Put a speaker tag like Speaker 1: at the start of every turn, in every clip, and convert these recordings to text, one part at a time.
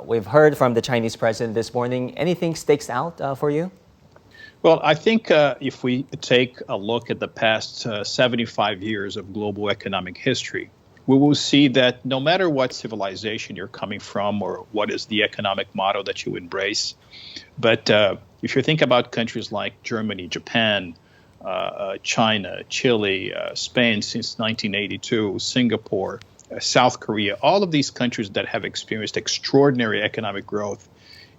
Speaker 1: We've heard from the Chinese president this morning. Anything sticks out for you?
Speaker 2: Well, I think if we take a look at the past 75 years of global economic history, we will see that no matter what civilization you're coming from or what is the economic model that you embrace, but if you think about countries like Germany, Japan, China, Chile, Spain since 1982, Singapore, South Korea, all of these countries that have experienced extraordinary economic growth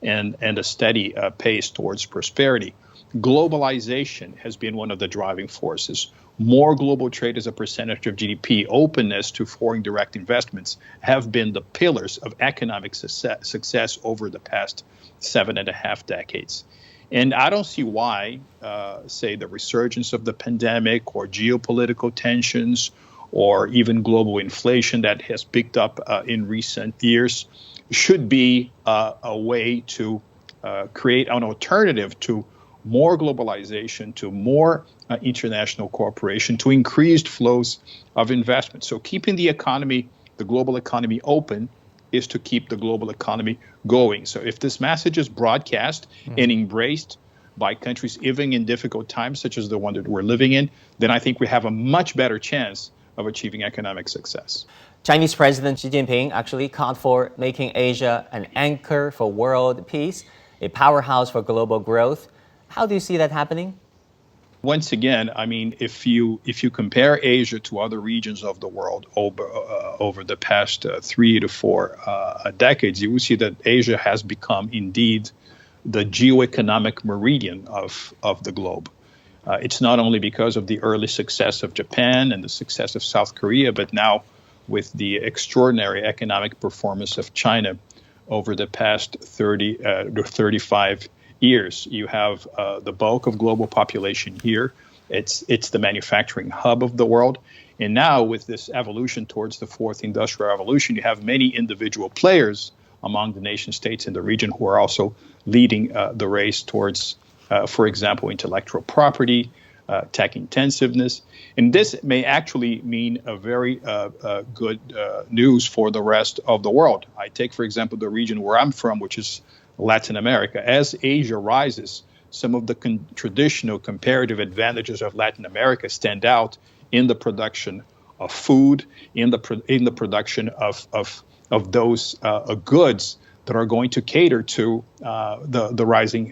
Speaker 2: and a steady pace towards prosperity. Globalization has been one of the driving forces. More global trade as a percentage of GDP, openness to foreign direct investments have been the pillars of economic success over the past 7.5 decades. And I don't see why, say, the resurgence of the pandemic or geopolitical tensions or even global inflation that has picked up in recent years should be a way to create an alternative to more globalization, to more international cooperation, to increased flows of investment. So keeping the economy, the global economy open is to keep the global economy going. So if this message is broadcast and embraced by countries even in difficult times, such as the one that we're living in, then I think we have a much better chance of achieving economic success.
Speaker 1: Chinese President Xi Jinping actually called for making Asia an anchor for world peace, a powerhouse for global growth. How do you see that happening?
Speaker 2: Once again, I mean, if you compare Asia to other regions of the world over the past 3 to 4 decades, you will see that Asia has become indeed the geoeconomic meridian of the globe. It's not only because of the early success of Japan and the success of South Korea, but now with the extraordinary economic performance of China over the past 30 to 35 years. You have the bulk of global population here. It's the manufacturing hub of the world. And now with this evolution towards the fourth industrial revolution, you have many individual players among the nation states in the region who are also leading the race towards, for example, intellectual property, tech intensiveness. And this may actually mean a very good news for the rest of the world. I take, for example, the region where I'm from, which is Latin America. As Asia rises, some of the traditional comparative advantages of Latin America stand out in the production of food, in the production of those goods that are going to cater to the rising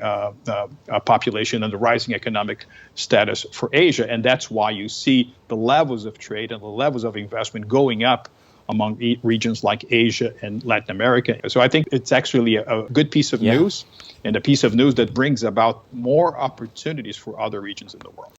Speaker 2: population and the rising economic status for Asia. And that's why you see the levels of trade and the levels of investment going up among regions like Asia and Latin America. So I think it's actually a good piece of news and a piece of news that brings about more opportunities for other regions in the world.